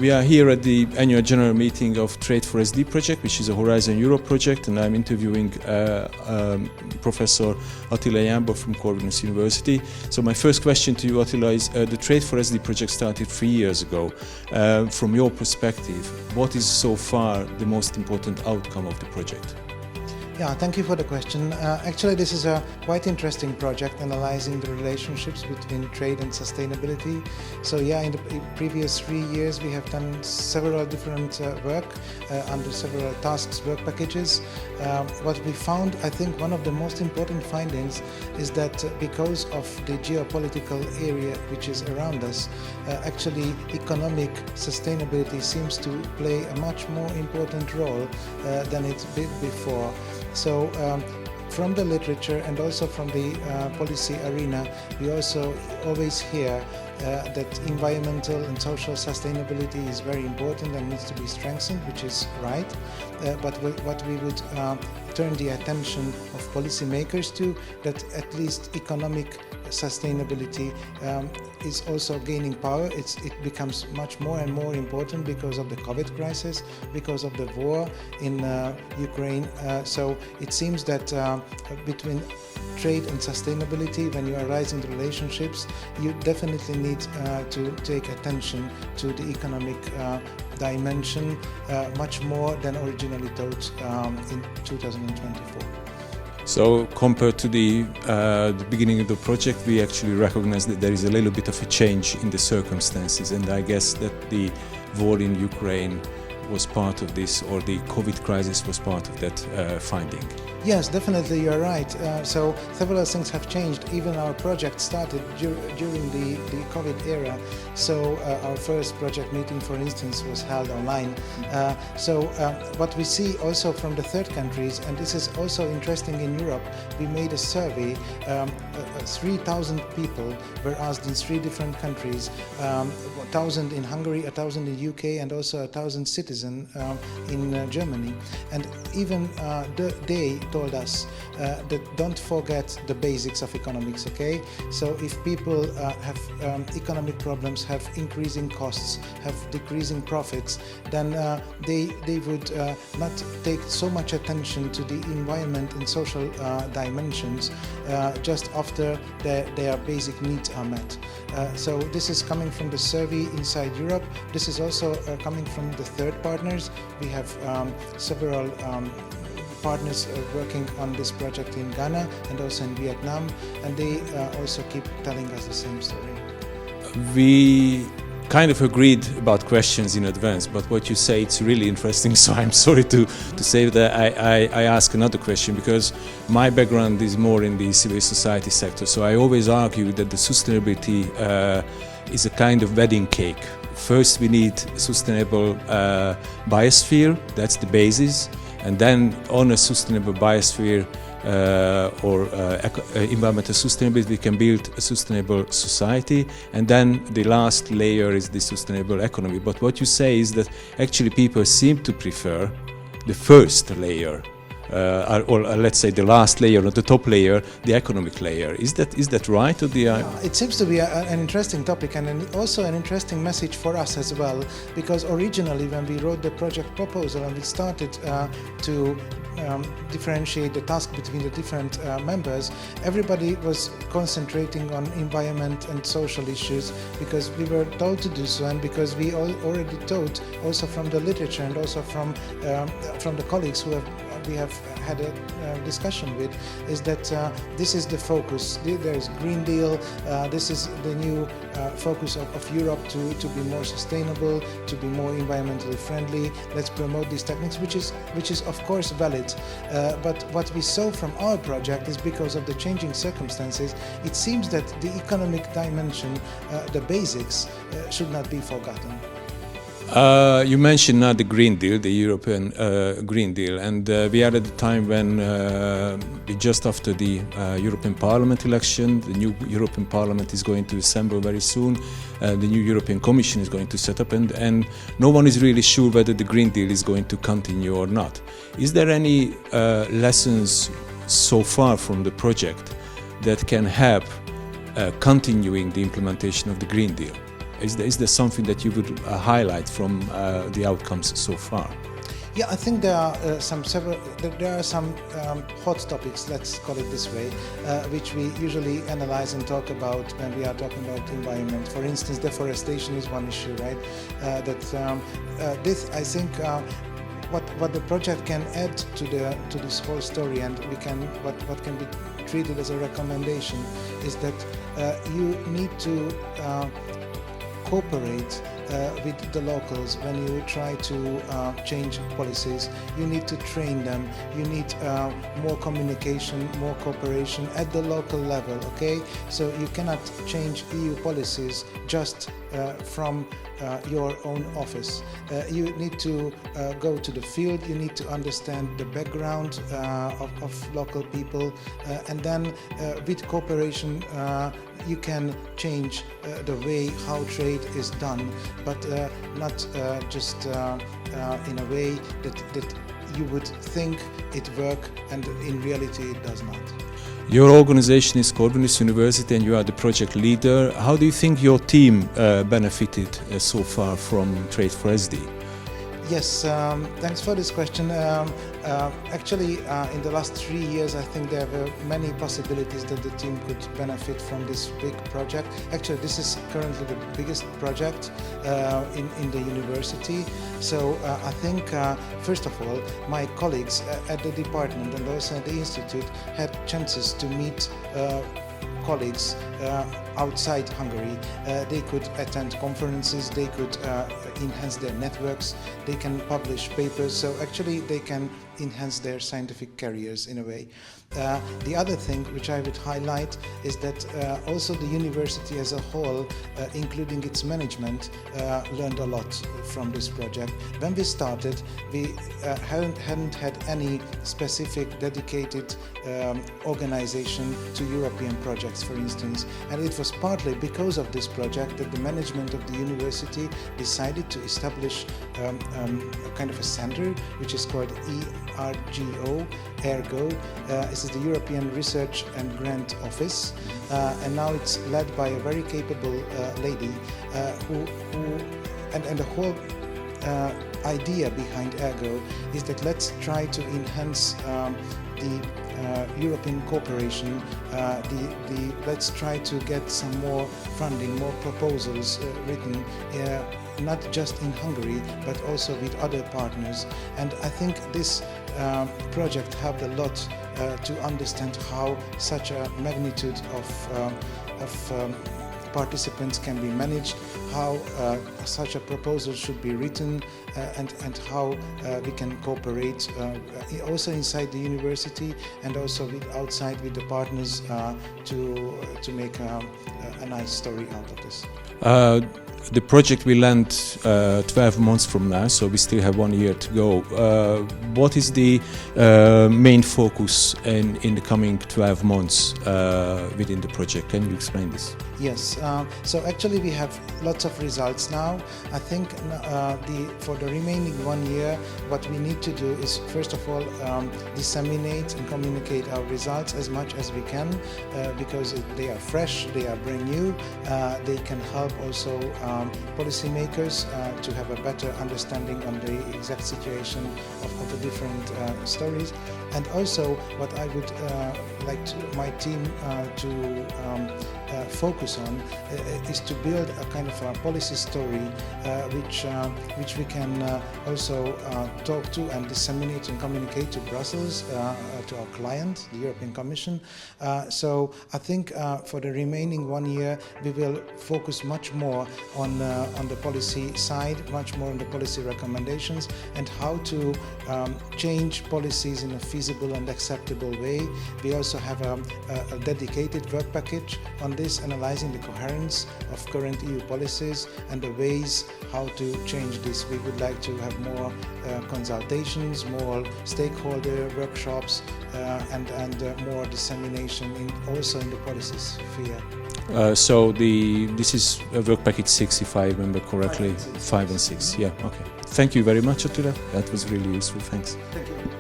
We are here at the annual general meeting of Trade4SD project, which is a Horizon Europe project, and I'm interviewing Professor Attila Jambor from Corvinus University. So my first question to you, Attila, is the Trade4SD project started 3 years ago. From your perspective, what is so far the most important outcome of the project? Yeah, thank you for the question. Actually, this is a quite interesting project analyzing the relationships between trade and sustainability. So yeah, in the previous 3 years we have done several different work under several tasks, work packages. What we found, I think one of the most important findings is that because of the geopolitical area which is around us, actually economic sustainability seems to play a much more important role than it did before. So from the literature and also from the policy arena, we also always hear that environmental and social sustainability is very important and needs to be strengthened, which is right. But what we would turn the attention of policymakers to, that at least economic sustainability is also gaining power. It becomes much more and more important because of the COVID crisis, because of the war in Ukraine. So it seems that between trade and sustainability, when you are raising the relationships, you definitely need to take attention to the economic dimension much more than originally thought in 2024. So compared to the beginning of the project, we actually recognize that there is a little bit of a change in the circumstances, and I guess that the war in Ukraine was part of this, or the COVID crisis was part of that finding. Yes, definitely, you're right. So several things have changed. Even our project started during the COVID era. So our first project meeting, for instance, was held online. So what we see also from the third countries, and this is also interesting in Europe, we made a survey. 3,000 people were asked in 3 different countries, 1,000 in Hungary, 1,000 in UK, and also 1,000 citizens in Germany. And even they told us that don't forget the basics of economics, okay? So if people have economic problems, have increasing costs, have decreasing profits, then they would not take so much attention to the environment and social dimensions just after their basic needs are met. So this is coming from the survey inside Europe. This is also coming from the third partners. We have several partners working on this project in Ghana and also in Vietnam, and they also keep telling us the same story. We kind of agreed about questions in advance, but what you say, it's really interesting, so I'm sorry to say that I ask another question, because my background is more in the civil society sector, so I always argue that the sustainability is a kind of wedding cake. First we need sustainable biosphere, that's the basis, and then on a sustainable biosphere or environmental sustainability, we can build a sustainable society, and then the last layer is the sustainable economy. But what you say is that actually people seem to prefer the first layer, or let's say the last layer, not the top layer, the economic layer. Is that right? Or It seems to be an interesting topic, and also an interesting message for us as well, because originally when we wrote the project proposal and we started to differentiate the task between the different members, everybody was concentrating on environment and social issues because we were told to do so, and because we already taught also from the literature and also from the colleagues who we have had a discussion with, is that this is the focus. There is Green Deal. This is the new focus of Europe to be more sustainable, to be more environmentally friendly. Let's promote these techniques, which is of course valid. But what we saw from our project is, because of the changing circumstances, it seems that the economic dimension, the basics, should not be forgotten. You mentioned now the Green Deal, the European Green Deal, and we are at the time when just after the European Parliament election, the new European Parliament is going to assemble very soon, the new European Commission is going to set up, and no one is really sure whether the Green Deal is going to continue or not. Is there any lessons so far from the project that can help continuing the implementation of the Green Deal? Is there something that you would highlight from the outcomes so far? Yeah, I think there are some hot topics, let's call it this way, which we usually analyze and talk about when we are talking about the environment. For instance, deforestation is one issue, right? This, I think, what the project can add to this whole story, and what can be treated as a recommendation, is that you need to cooperate with the locals when you try to change policies. You need to train them. You need more communication, more cooperation at the local level, okay? So you cannot change EU policies just from your own office. You need to go to the field, you need to understand the background of local people, and then with cooperation you can change the way how trade is done, but not just in a way that you would think it works and in reality it does not. Your organization is Corvinus University and you are the project leader. How do you think your team benefited so far from Trade4SD? Yes, thanks for this question. Actually, in the last 3 years, I think there were many possibilities that the team could benefit from this big project. Actually, this is currently the biggest project in the university. So I think, first of all, my colleagues at the department and also at the institute had chances to meet colleagues outside Hungary. They could attend conferences, they could enhance their networks, they can publish papers, so actually they can enhance their scientific careers in a way. The other thing which I would highlight is that also the university as a whole, including its management, learned a lot from this project. When we started, we hadn't had any specific dedicated organization to European projects, for instance, and it was partly because of this project that the management of the university decided to establish a kind of a center which is called ERGO. This is the European Research and Grant Office, and now it's led by a very capable lady and the whole idea behind ERGO is that let's try to enhance the European cooperation. Let's try to get some more funding, more proposals written, not just in Hungary, but also with other partners. And I think this project helped a lot to understand how such a magnitude of participants can be managed, how such a proposal should be written, and how we can cooperate also inside the university and also outside with the partners to make a nice story out of this. The project will end 12 months from now, so we still have 1 year to go. What is the main focus in the coming 12 months within the project? Can you explain this? Yes, so actually we have lots of results now. I think for the remaining 1 year, what we need to do is first of all disseminate and communicate our results as much as we can, because they are fresh, they are brand new, they can help also policymakers to have a better understanding on the exact situation of the different stories. And also what I would like my team to focus on is to build a kind of a policy story which we can also talk to and disseminate and communicate to Brussels, to our client, the European Commission. So I think for the remaining 1 year we will focus much more on the policy side, much more on the policy recommendations and how to change policies in a feasible and acceptable way. We also have a dedicated work package on this, analyzing the coherence of current EU policies and the ways how to change this. We would like to have more consultations, more stakeholder workshops, and more dissemination also in the policy sphere. So this is work package 6, if I remember correctly. 5 and 6. Yeah. Okay. Thank you very much, Attila. That was really useful. Thanks. Thank you.